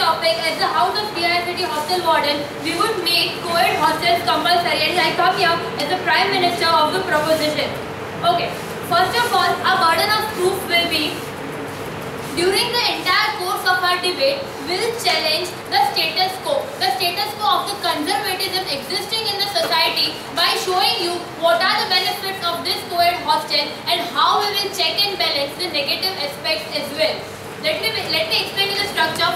topic, as the House of DICT Hostel Warden, we would make co-ed hostels compulsory, and I come here as the Prime Minister of the proposition. Okay, first of all, our burden of proof will be, during the entire course of our debate, will challenge the status quo of the conservatism existing in the society by showing you what are the benefits of this co-ed hostel and how we will check and balance the negative aspects as well. Let me explain you the structure.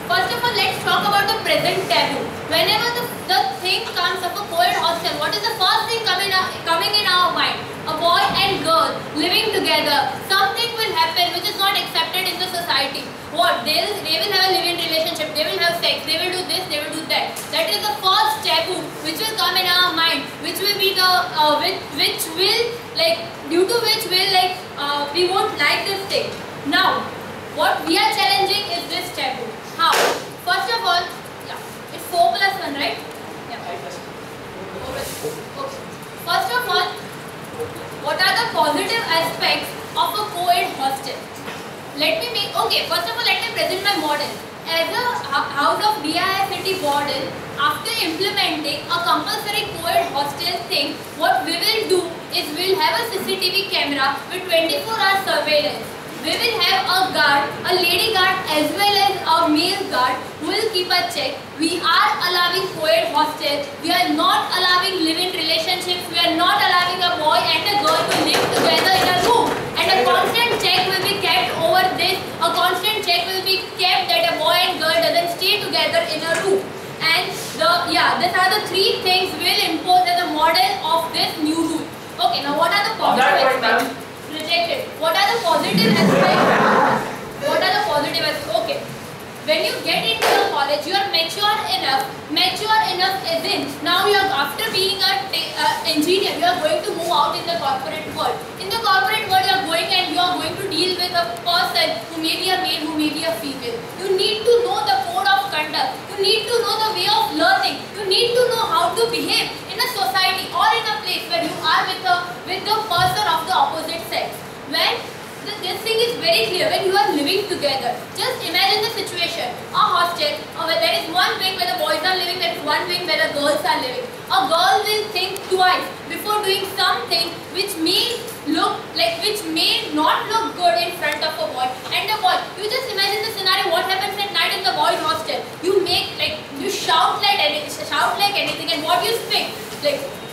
First of all, let's talk about the present taboo. Whenever the thing comes of a co-ed hostel, what is the first thing coming in our mind? A boy and girl living together. Something will happen which is not accepted in the society. What? They will have a living relationship. They will have sex. They will do this. They will do that. That is the first taboo which will come in our mind. Which will be the due to which we won't like this thing. Now, what we are challenging is this taboo. How? First of all, it's 4 plus 1, right? Yeah. Okay. First of all, what are the positive aspects of a co-ed hostel? First of all, let me present my model. As a House of DICT Warden, after implementing a compulsory co-ed hostel thing, what we will do is we will have a CCTV camera with 24-hour surveillance. We will have a guard, a lady guard as well as a male guard who will keep a check. We are allowing co-ed hostels. We are not allowing live-in relationships. We are not allowing a boy and a girl to live together in a room. And a constant check will be kept over this. A constant check will be kept that a boy and girl doesn't stay together in a room. And these are the 3 things we'll impose as a model of this new rule. Okay, now what are the positive aspects? Rejected. What are the positive aspects? Okay. When you get into the college, you are mature enough as in, now you are, after being an engineer, you are going to move out in the corporate world. In the corporate world, you are going to deal with a person who may be a male, who may be a female. You need to know the code of conduct. You need to know the way of learning. You need to know how to behave in a society or in a place where you are with the person of the opposite sex. When this thing is very clear, when you are living together, just imagine the situation. A hostel, where there is one wing where the boys are living, there is one wing where the girls are living. A girl will think twice before doing something which may not look good in front of a boy. And a boy, you just imagine the scenario, what happens at night in the boys' hostel. You shout like anything, and what you speak,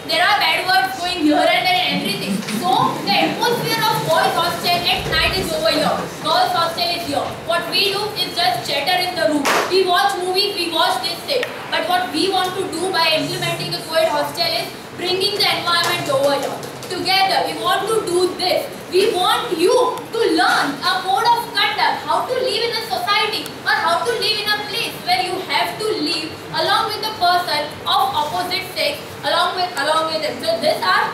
there are bad words going here and there and everything. So the atmosphere of boys' hostel at night is over here. Girls' hostel is here. What we do is just chatter in the room. We watch movies, we watch this thing. But what we want to do by implementing a co-ed hostel is bringing the environment over here. Together, we want to do this. We want you to learn a code of conduct, how to live in a society or how to live in a place where you have to live along with the person of opposite sex, along with them. So these are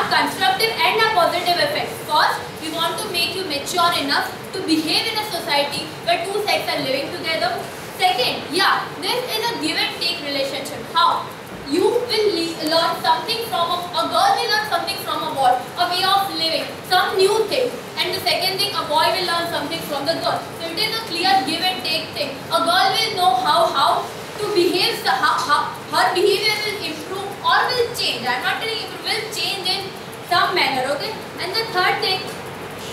constructive and a positive effects. First, we want to make you mature enough to behave in a society where 2 sexes are living together. Second, this is a give and take relationship. How? You will learn something from a girl will learn something from a boy, a way of living, some new thing. And the second thing, a boy will learn something from the girl. So it is a clear give and take thing. A girl will know how to behave, her behavior will improve or will change. I am not telling you, it will change in some manner, okay? And the third thing,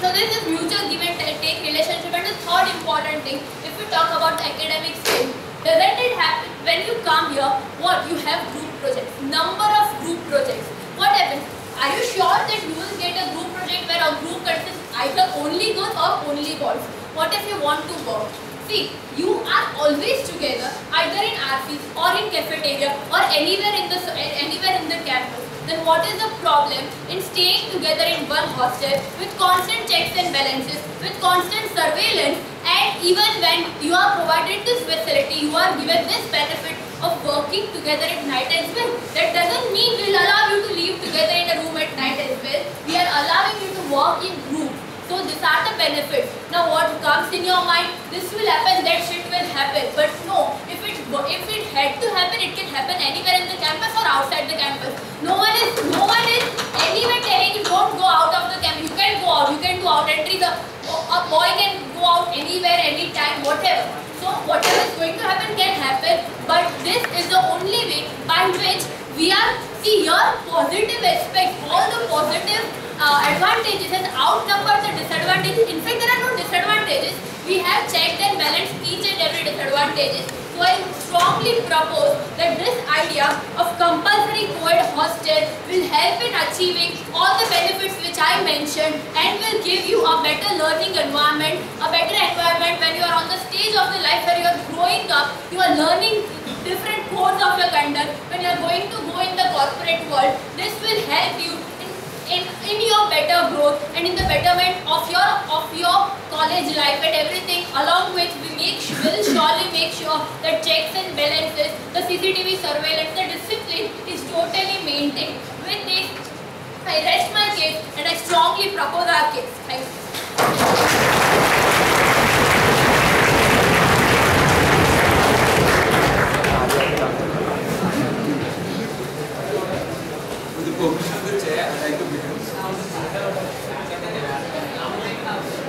so this is mutual give and take relationship. And the third important thing, if we talk about the academic skill, doesn't it happen when you come here, what you have group projects, number of group projects. What happens? Are you sure that you will get a group project where a group consists either only girls or only boys? What if you want to work? See, you are always together either in RCs or in cafeteria or anywhere in the campus. Then what is the problem in staying together in one hostel with constant checks and balances, with constant surveillance, and even when you are provided this facility, you are given this benefit of working together at night as well. That doesn't mean we will allow you to live together in a room at night as well. We are allowing you to work in groups. So these are the benefits. Now what comes in your mind? This will happen, that shit will happen. But no, if it had to happen, it can happen anywhere in the campus or outside the campus. No one is anywhere telling you don't go out of the campus. You can go out, you can do out entry. A boy can go out anywhere, anytime, whatever. So whatever is going to happen can happen, but this is the only way by which we are, see here, positive aspect, all the positive advantages has outnumbered the disadvantages. In fact, there are no disadvantages. We have checked and balanced each and every disadvantages. So I strongly propose that this idea of compulsory co-ed hostel will help in achieving all the benefits which I mentioned and will give you a better learning environment, a better environment when you are on the stage of the life where you are growing up, you are learning different codes of your conduct. When you are going to go in the corporate world, this will help you in your better growth and in the betterment of your college life and everything, along with will surely make sure that checks and balances, the CCTV surveillance, the discipline is totally maintained. With this, I rest my case and I strongly propose our case. Thank you. With the permission of the chair, I'd like to begin.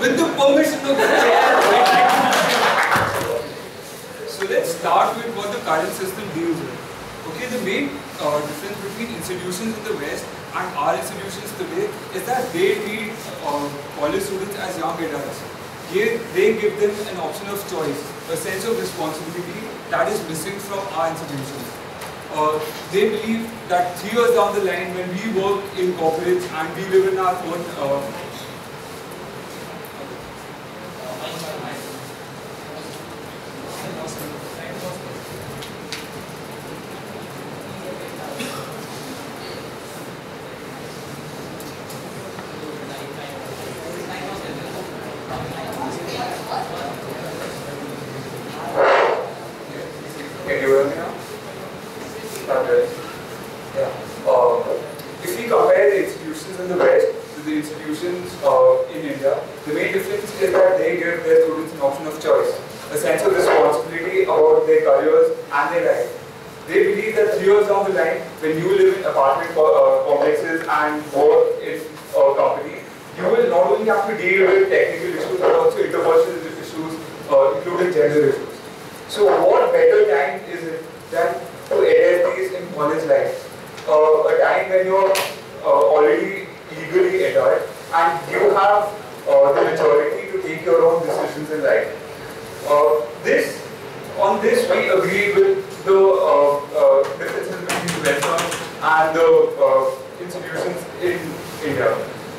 With the permission of the chair, so let's start with what the current system deals with. Okay, the main difference between institutions in the West and our institutions today is that they treat college students as young adults. They give them an option of choice, a sense of responsibility that is missing from our institutions. They believe that 3 years down the line, when we work in corporates and we live in our own Can you hear me now? Okay. Yeah. If we compare the institutions in the West to the institutions in India, the main difference is that they give their students an option of choice, a sense of responsibility about their careers and their life. They believe that 3 years down the line, when you live in apartment complexes and work in a company, you will not only have to deal with technical issues but also interpersonal issues, including gender issues. So what better time is it than to address these in college life? A time when you are already legally adult and you have the maturity to take your own decisions in life. On this we agree with the differences between the Western and the institutions in India.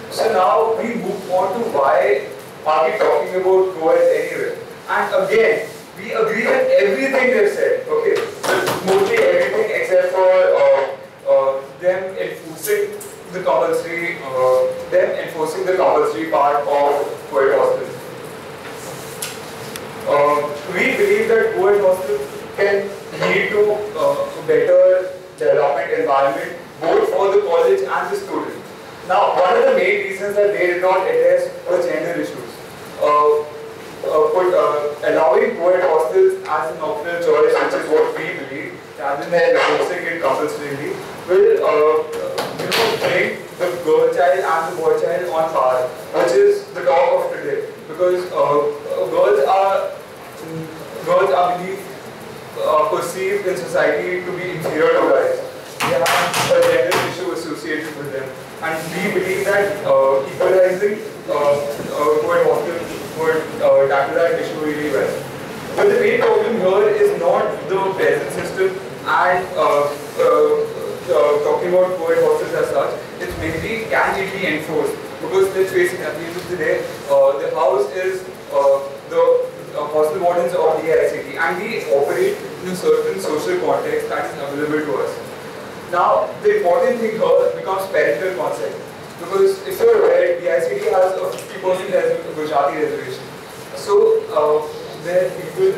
So now we move on to why are we talking about co-eds anyway. And again, we agree with everything they've said, okay? Mostly everything except for them enforcing the compulsory part of co-ed hostels. We believe that co-ed hostels can lead to a better development environment both for the college and the student. Now, one of the main reasons that they did not address was gender issues. Allowing co-ed hostels as an optional choice, which is what we believe, rather than enforcing it compulsorily, will bring the girl child and the boy child on par, which is the talk of today. Because girls are perceived in society to be inferior to guys. They have a gender issue associated with them, and we believe that equalizing co-ed hostels would tackle that issue really well. But the main problem here is not the present system and talking about co-ed hostels as such. It's mainly, can it be enforced? Because let's face it, at the end of the day, the house is the hostel wardens of the ICT, and we operate in a certain social context that is available to us. Now, the important thing here becomes parental consent. Because if you're aware, the ICT has a 50% Gujarati reservation. So, where people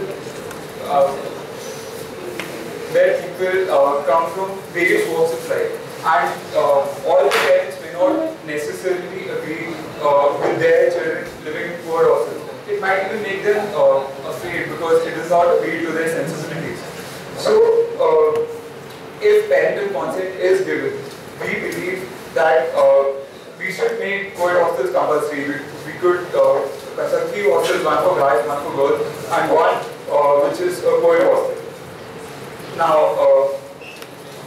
come from various walks of life, and all the parents may not necessarily agree with their children living in poor hostels. It might even make them afraid because it does not appeal to their sensibilities. So, if parental consent is given, we believe that we should make co-ed hostels compulsory. We could construct 3 hostels, one for guys, one for girls, and one which is a co-ed hostel. Now,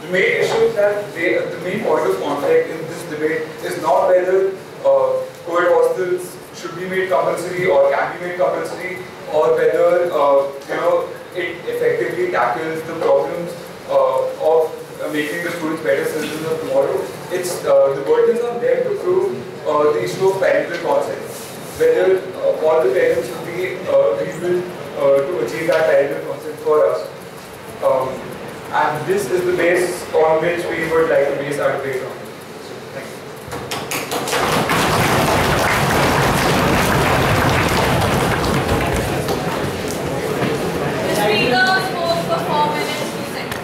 the main issue that the main point of conflict in this debate is not whether co-ed hostels should be made compulsory or can be made compulsory, or whether it effectively tackles the problems of making the students better citizens of tomorrow. It's the burden is on them to prove the issue of parental consent, whether all the parents should be able to achieve that parental consent for us. And this is the base on which we would like to base our debate on. Thank you. The speaker spoke for 4 minutes, 2 seconds.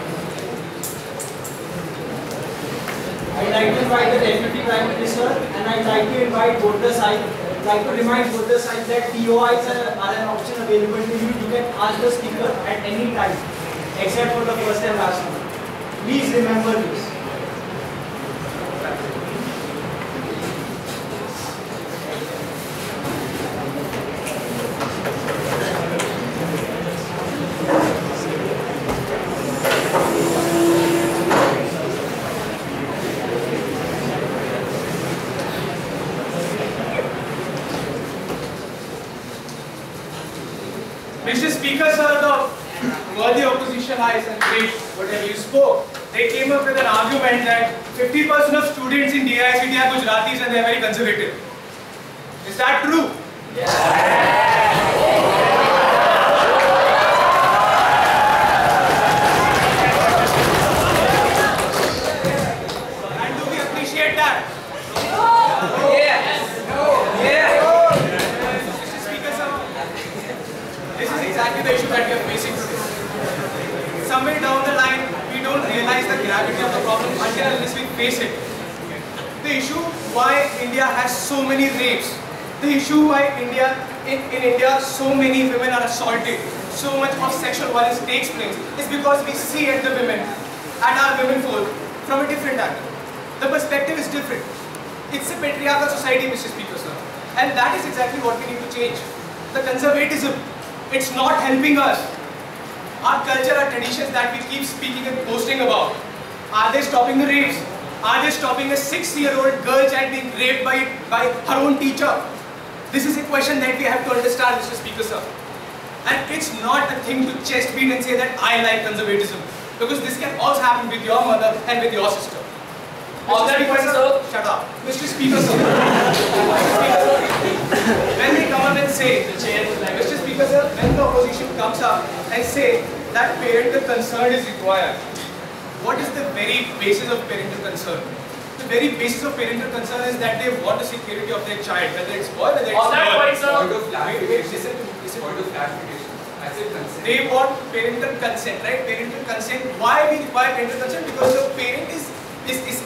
I'd like to invite the Deputy Prime Minister, and I'd like to invite both the sides. I'd like to remind both the sides that TOIs are an option available to you. You can ask the speaker at any time, except for the first and last one. Please remember this. Mr. Speaker, sir, the worthy opposition has agreed whatever you spoke. They came up with an argument that 50% of students in DICT are Gujaratis and they are very conservative. Is that true? And do we appreciate that? Mr. Speaker, sir, this is exactly the issue that we are facing today. Somewhere down the line, we don't realize the gravity of the problem until unless we face it. The issue why India has so many rapes, the issue why in India so many women are assaulted, so much of sexual violence takes place, is because we see at the women, at our women folk, from a different angle. The perspective is different. It's a patriarchal society, Mr. Speaker, sir. And that is exactly what we need to change. The conservatism, it's not helping us. Our culture, our traditions that we keep speaking and posting about, are they stopping the rapes? Are they stopping a 6-year-old girl child being raped by her own teacher? This is a question that we have to understand, Mr. Speaker, sir. And it's not a thing to chest beat and say that I like conservatism. Because this can also happen with your mother and with your sister. On that point, sir, shut up. Mr. Speaker, sir. When they come up and say, Mr. Speaker, sir, when the opposition comes up and say that parental concern is required, what is the very basis of parental concern? The very basis of parental concern is that they want the security of their child, whether it's boy, whether it's girl. On that point, sir. Point of clarification. Point of clarification. I said consent. They want parental consent, right? Parental consent. Why we require parental consent? Because the parent is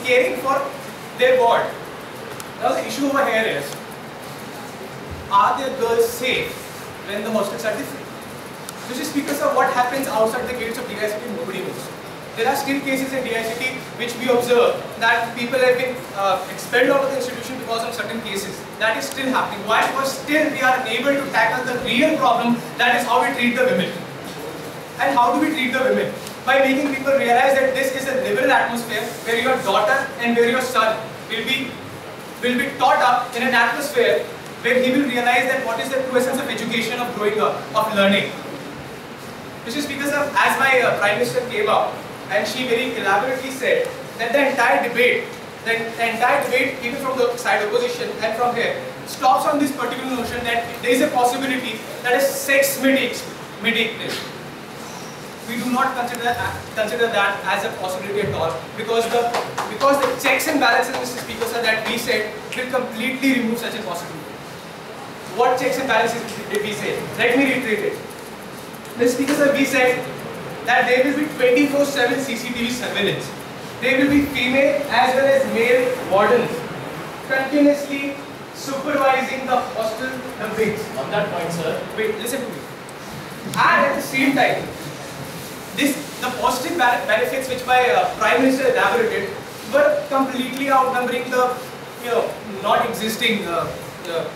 caring for their ward. Now the issue over here is, are their girls safe when the hostels are different? Mr. Speaker, sir, what happens outside the gates of DICT, nobody knows. There are still cases in DICT which we observe that people have been expelled out of the institution because of certain cases. That is still happening. Why? Because still we are unable to tackle the real problem, that is how we treat the women. And how do we treat the women? By making people realize that this is a liberal atmosphere where your daughter and where your son will be taught up in an atmosphere where he will realize that what is the true essence of education, of growing up, of learning. Mr. Speaker, sir, as my Prime Minister came up and she very elaborately said that the entire debate, even from the side opposition and from here, stops on this particular notion that there is a possibility that a sex may take place. We do not consider that as a possibility at all, because the checks and balances, Mr. Speaker, sir, that we said will completely remove such a possibility. What checks and balances did we say? Let me reiterate it. Mr. Speaker, sir, we said that there will be 24/7 CCTV surveillance. There will be female as well as male wardens continuously supervising the hostel, the wings. On that point, sir. Wait, listen to me. And at the same time, the positive benefits which my Prime Minister elaborated were completely outnumbering the not existing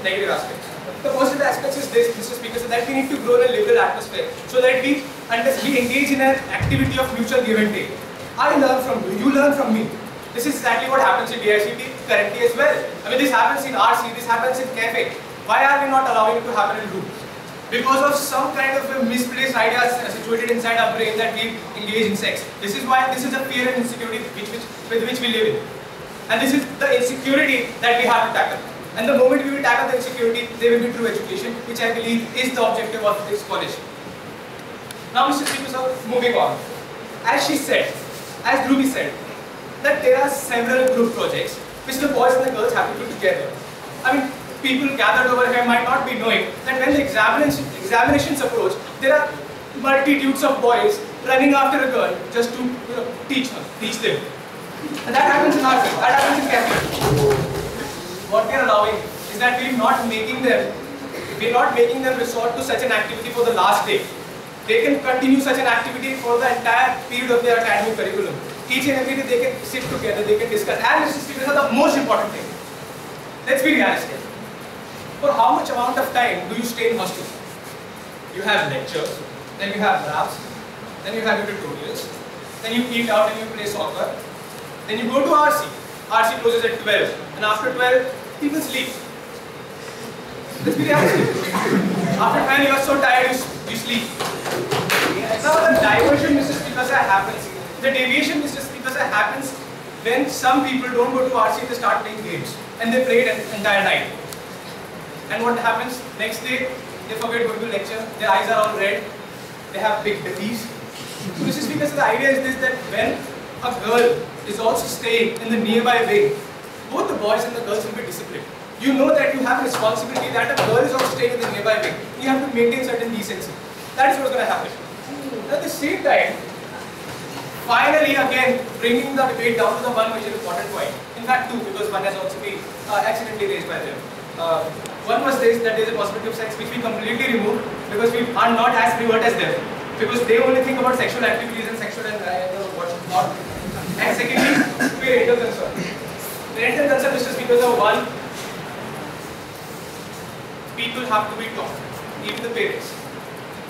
negative aspects. The positive aspects is this, Mr. Speaker, so that we need to grow in a liberal atmosphere so that we unless we engage in an activity of mutual give and take. I learn from you, you learn from me. This is exactly what happens in DICT currently as well. I mean, this happens in RC, this happens in cafe. Why are we not allowing it to happen in rooms? Because of some kind of a misplaced ideas situated inside our brain that we engage in sex. This is why this is the fear and insecurity with which we live in. And this is the insecurity that we have to tackle. And the moment we will tackle the insecurity, there will be true education, which I believe is the objective of this college. Now, Mr. Speaker, sir, moving on. As she said, as Dhruvi said, that there are several group projects which the boys and the girls have to put together. I mean, people gathered over here might not be knowing that when the examinations approach, there are multitudes of boys running after a girl just to teach them. And that happens in our field, that happens in cafe. What we are allowing is that we are not making them resort to such an activity for the last day. They can continue such an activity for the entire period of their academic curriculum. Each and every day they can sit together, they can discuss. And Mr. Speaker, the most important thing. Let's be realistic. For how much amount of time do you stay in hostel? You have lectures, then you have labs, then you have your tutorials, then you eat out and you play soccer, then you go to RC. RC closes at 12, and after 12, people sleep. Let's be realistic. After 12, you are so tired, you sleep. Now the diversion, Mr. Speaker, happens. The deviation, Mr. Speaker, happens when some people don't go to RC, they start playing games, and they play it an entire night. And what happens? Next day, they forget going to lecture, their eyes are all red, they have big bellies. So Mr. Speaker, the idea is this, that when a girl is also staying in the nearby wing, both the boys and the girls will be disciplined. You know that you have a responsibility that a girl is also staying in the nearby wing. You have to maintain certain decency. That is what's going to happen. At the same time, finally again bringing the debate down to the one major important point. In fact, two, because one has also been accidentally raised by them. One was this, that there is a possibility of sex which we completely removed because we are not as pivot as them. Because they only think about sexual activities and sexual and what not. And secondly, parental concern. Parental concern, Mr. Speaker, one, people have to be taught, even the parents.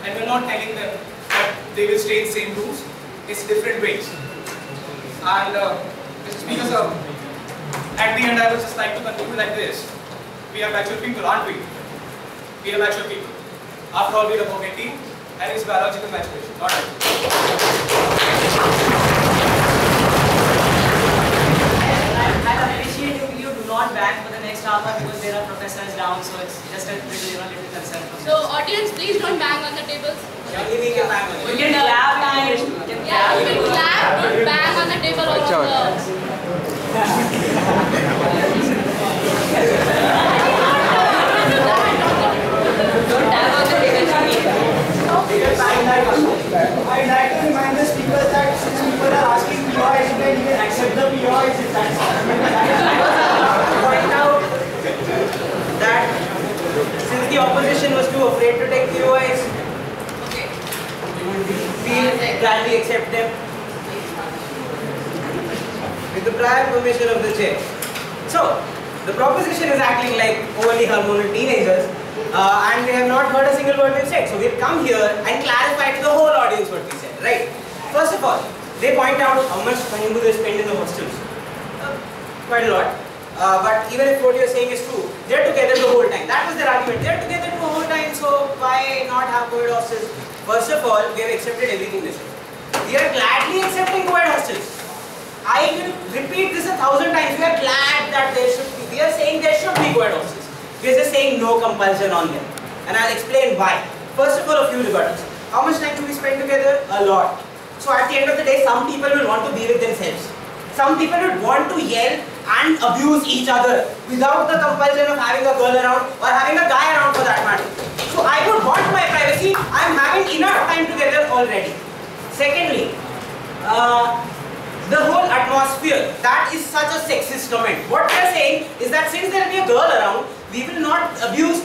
And we're not telling them that they will stay in same rooms. It's different ways. And Mr. Speaker, at the end I would just like to conclude like this. We are mature people, aren't we? We are mature people. After all, we are above 18 and it's biological maturation, not right. I appreciate you do not bang for the next half hour because there are professors down, so it's just a little concern. So audience, please don't bang on the tables. We can bang on it. We can clap and you can clap, don't bang on the table or on I'd like to remind the speakers that since people are asking POIs, you can accept the POIs if that's point out that since the opposition was too afraid to take POIs, we gladly accept them with the prior permission of the chair. So, the proposition is acting like overly hormonal teenagers. And we have not heard a single word we've said. So we've come here and clarified to the whole audience what we said, right? First of all, they point out how much time do they spend in the hostels. Quite a lot. But even if what you're saying is true, they're together the whole time. That was their argument. They're together the whole time, so why not have co-ed hostels? First of all, we have accepted everything they said. We are gladly accepting co-ed hostels. I will repeat this 1,000 times. We are glad that there should be. We are saying there should be co-ed hostels. We are just saying no compulsion on them. And I'll explain why. First of all, a few rebuttals. How much time do we spend together? A lot. So at the end of the day, some people will want to be with themselves. Some people would want to yell and abuse each other without the compulsion of having a girl around or having a guy around for that matter. So I would want my privacy. I'm having enough time together already. Secondly, the whole atmosphere, that is such a sexist comment. What they are saying is that since there will be a girl around, we will not abuse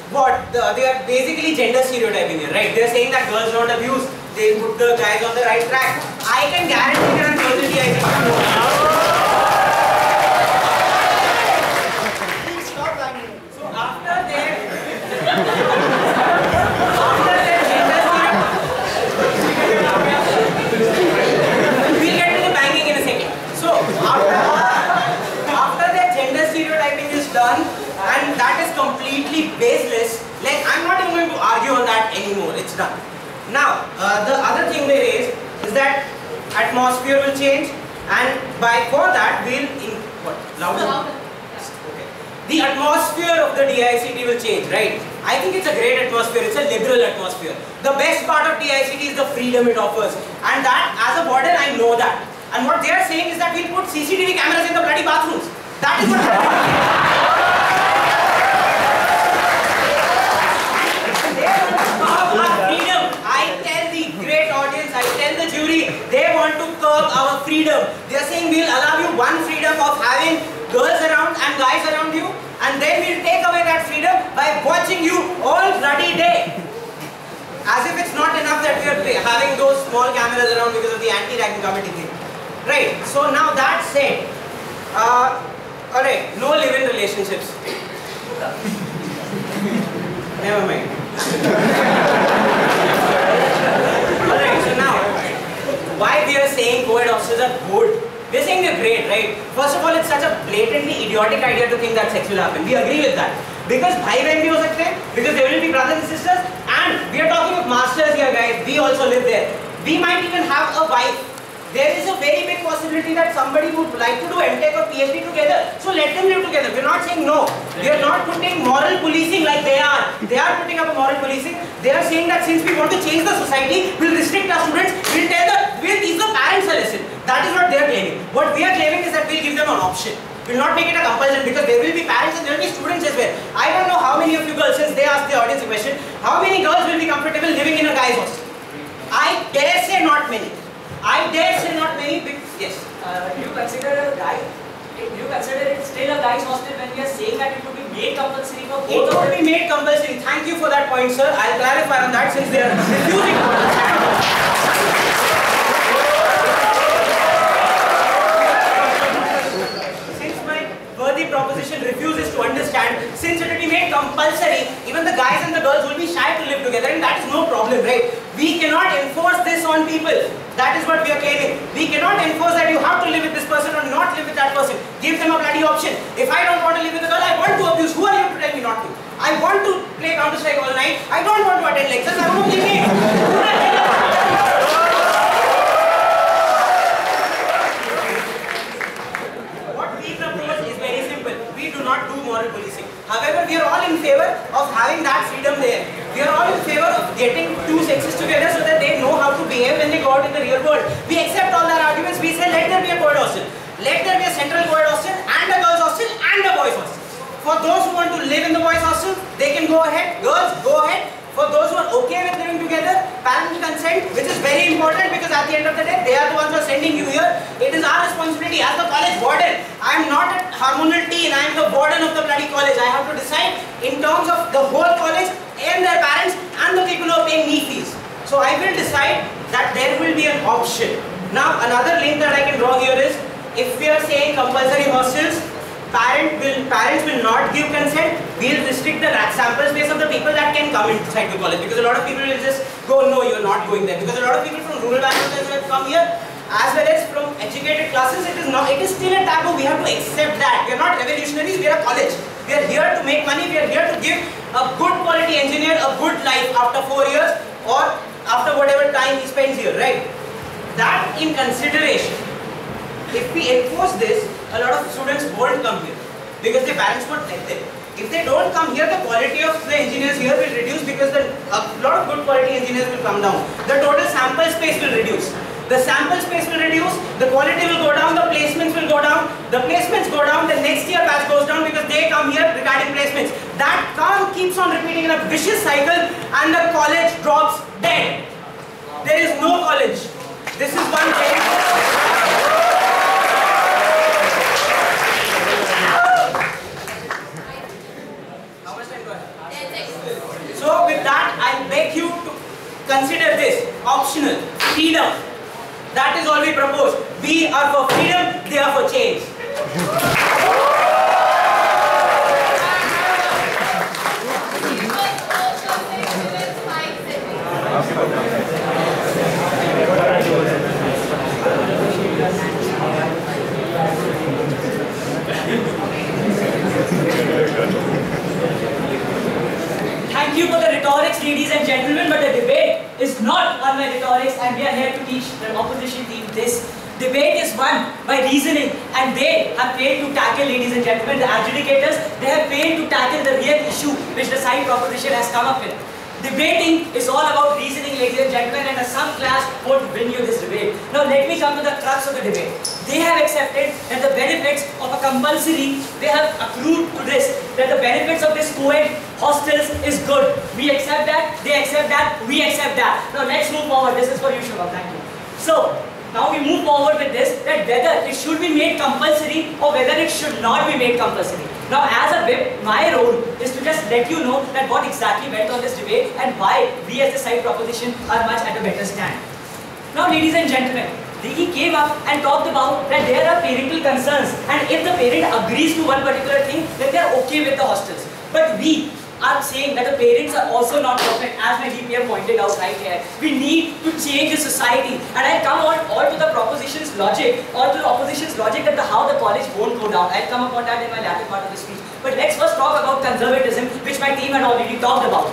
what? They are basically gender stereotyping here, right? They are saying that girls don't abuse, they put the guys on the right track. I can guarantee that girls will be Please stop banging. So after their gender stereotyping, argue on that anymore. It's done. Now, the other thing they raise is that atmosphere will change, and for that we'll what? Louder? Okay. The atmosphere of the DICT will change, right? I think it's a great atmosphere. It's a liberal atmosphere. The best part of DICT is the freedom it offers, and that as a warden I know that. And what they are saying is that we'll put CCTV cameras in the bloody bathrooms. That is what they want our freedom. I tell the great audience, I tell the jury, they want to curb our freedom. They are saying we'll allow you one freedom of having girls around and guys around you, and then we'll take away that freedom by watching you all bloody day. As if it's not enough that we are having those small cameras around because of the anti-ragging committee thing. Right, so now that said, alright, no live-in relationships. Never mind. Alright, so now, why we are saying co-ed hostels are good? We are saying they're great, right? First of all, it's such a blatantly idiotic idea to think that sex will happen. We agree with that. Because bhai behan bhi ho sakte hain, because there will be brothers and sisters, and we are talking of masters here, guys. We also live there. We might even have a wife. There is a very big possibility that somebody would like to do MTech or PhD together. So let them live together. We're not saying no. We are not putting moral policing like they are. They are putting up a moral policing. They are saying that since we want to change the society, we'll restrict our students. We'll teach the parents a lesson. That is what they are claiming. What we are claiming is that we'll give them an option. We'll not make it a compulsion, because there will be parents and there will be students as well. I don't know how many of you girls, since they asked the audience a question, how many girls will be comfortable living in a guy's hostel? I dare say not many. I dare say not many. Yes. Do you consider a guy? Do you consider it still a guy's hostel when we are saying that it would be made compulsory for both? It would be made compulsory. Thank you for that point, sir. I'll clarify on that since they are refusing to understand. Since my worthy proposition refuses to understand, since it will be made compulsory, even the guys and the girls will be shy to live together, and that is no problem, right? We cannot enforce this on people. That is what we are claiming. We cannot enforce that you have to live with this person or not live with that person. Give them a bloody option. If I don't want to live with a girl, I want to abuse. Who are you to tell me not to? I want to play Counter-Strike all night. I don't want to attend lectures. I want to play games. What we propose is very simple. We do not do moral policing. However, we are all in favor of having that freedom there. We are all in favor of getting two sexes together so that they know how to behave when they go out in the real world. We accept all their arguments. We say let there be a co-ed hostel. Let there be a central co-ed hostel and a girls' hostel and a boys' hostel. For those who want to live in the boys' hostel, they can go ahead. Girls, go ahead. For those who are okay with living together, parental consent, which is very important because at the end of the day, they are the ones who are sending you here. It is our responsibility as the college warden. I am not a hormonal teen. I am the warden of the bloody college. I have to decide in terms of the whole college and their parents and the people who are paying me fees. So I will decide that there will be an option. Now another link that I can draw here is, if we are saying compulsory hostels, parents will not give consent. We will restrict the sample space of the people that can come inside the college, because a lot of people will just go, no, you are not going there, because a lot of people from rural backgrounds have come here, as well as from educated classes. It is still a taboo. We have to accept that. We are not revolutionaries. We are a college. We are here to make money. We are here to give a good quality engineer a good life after 4 years or after whatever time he spends here, right? That in consideration, if we enforce this, a lot of students won't come here because their parents won't let them. If they don't come here, the quality of the engineers here will reduce, because a lot of good quality engineers will come down. The total sample space will reduce. The sample space will reduce, the quality will go down, the placements will go down. The placements go down, the next year batch goes down because they come here regarding placements. That keeps on repeating in a vicious cycle, and the college drops dead. There is no college. This is one thing. How much time do I have? So with that, I beg you to consider this optional freedom. That is all we propose. We are for freedom, they are for change. Thank you for the rhetorics ladies and gentlemen, but the debate is not won by rhetorics, and we are here to teach the opposition team this. Debate is won by reasoning, and they have failed to tackle, ladies and gentlemen, the adjudicators, they have failed to tackle the real issue which the side proposition has come up with. Debating is all about reasoning, ladies and gentlemen, and some class won't win you this debate. Now let me come to the crux of the debate. They have accepted that the benefits of a compulsory, they have accrued to this, that the benefits of this co-ed hostels is good. We accept that, they accept that, we accept that. Now let's move forward. This is for you, Shubham. Thank you. So, now we move forward with this, that whether it should be made compulsory or whether it should not be made compulsory. Now as a whip, my role is to just let you know that what exactly went on this debate and why we as the side proposition are much at a better stand. Now ladies and gentlemen, he came up and talked about that there are parental concerns, and if the parent agrees to one particular thing, then they are okay with the hostels. But we are saying that the parents are also not perfect, as my DPM pointed out right here. We need to change the society, and I'll come on all to the proposition's logic, or to the opposition's logic that how the college won't go down. I'll come upon that in my latter part of the speech. But let's first talk about conservatism, which my team had already talked about.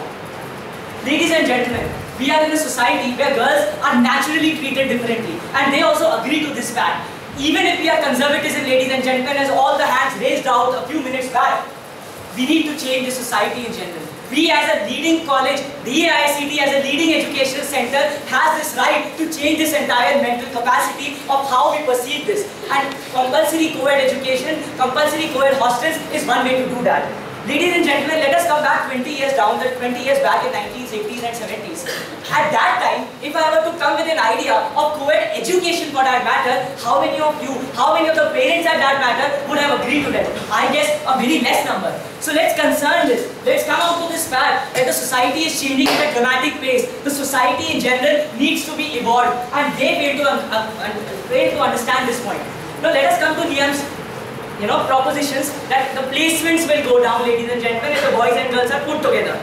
Ladies and gentlemen, we are in a society where girls are naturally treated differently, and they also agree to this fact. Even if we are conservatism, ladies and gentlemen, as all the hands raised out a few minutes back, we need to change the society in general. We as a leading college, DAICT as a leading educational center has this right to change this entire mental capacity of how we perceive this. And compulsory co-ed education, compulsory co-ed hostels is one way to do that. Ladies and gentlemen, let us come back 20 years down, 20 years back in 1990s, 80s and 70s. At that time, if I were to come with an idea of co-ed education for that matter, how many of you, how many of the parents at that matter would have agreed to that? I guess a very less number. So let's concern this. Let's come out to this fact that the society is changing at a dramatic pace. The society in general needs to be evolved, and they fail to understand this point. Now let us come to Niam's propositions that the placements will go down, ladies and gentlemen, if the boys and girls are put together.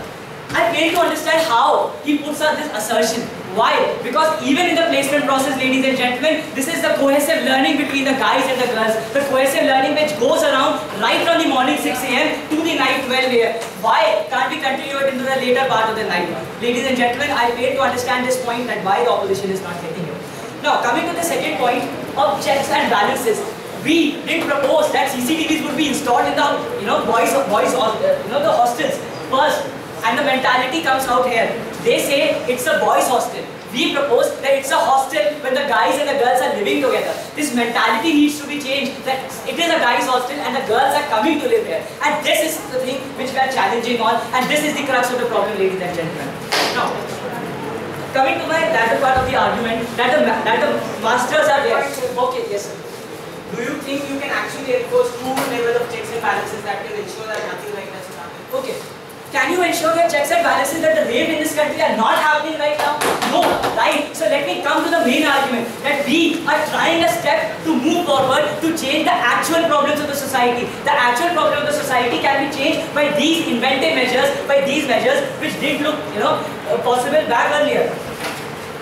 I fail to understand how he puts out this assertion. Why? Because even in the placement process, ladies and gentlemen, this is the cohesive learning between the guys and the girls. The cohesive learning which goes around right from the morning 6 AM to the night 12 AM. Why can't we continue it into the later part of the night? Ladies and gentlemen, I fail to understand this point, that why the opposition is not getting it. Now, coming to the second point of checks and balances. We did propose that CCTVs would be installed in the the hostels first, and the mentality comes out here. They say it's a boys' hostel. We propose that it's a hostel when the guys and the girls are living together. This mentality needs to be changed, that it is a guys' hostel and the girls are coming to live here. And this is the thing which we are challenging on, and this is the crux of the problem, ladies and gentlemen. Now, coming to my latter part of the argument, that the masters are there. Okay, yes sir. Do you think you can actually enforce true level of checks and balances that will ensure that nothing like that will happen? Okay. Can you ensure that checks and balances that the rape in this country are not happening right now? No, right? So let me come to the main argument, that we are trying a step to move forward to change the actual problems of the society. The actual problem of the society can be changed by these inventive measures, by these measures which did look, possible back earlier.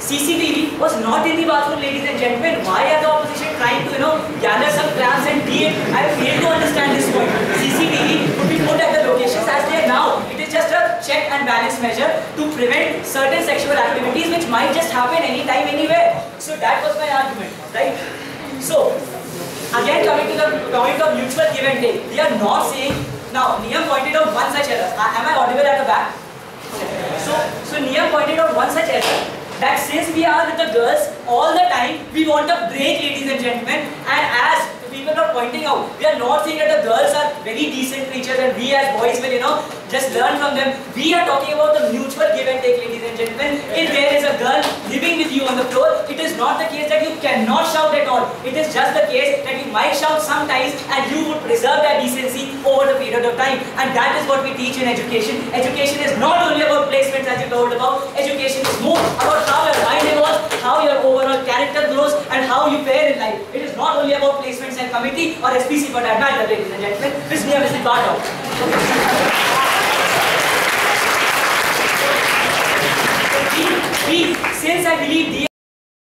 CCTV was not in the bathroom, ladies and gentlemen. Why are the opposition trying to, gather some clamps and be it? I fail to understand this point. CCTV would be put at the locations as they are now. It is just a check and balance measure to prevent certain sexual activities which might just happen anytime, anywhere. So that was my argument, right? So, again coming to the point of mutual give and take. We are not saying, now Niam pointed out one such error. Am I audible at the back? So Niam pointed out one such error, that since we are with the girls all the time, we want a break, ladies and gentlemen. And as people are pointing out, we are not saying that the girls are very decent creatures and we as boys will, just learn from them. We are talking about the mutual give and take, ladies and gentlemen. If there is a girl living with you on the floor, it is not the case that you cannot shout at all. It is just the case that you might shout sometimes and you would preserve that decency over the period of time. And that is what we teach in education. Education is not only about placements as you told about. Education is more about how your mind evolves, how your overall character grows, and how you fare in life. It is not only about placements and committee or SPC for that matter, ladies and gentlemen. This Niam is the part of. Since I believe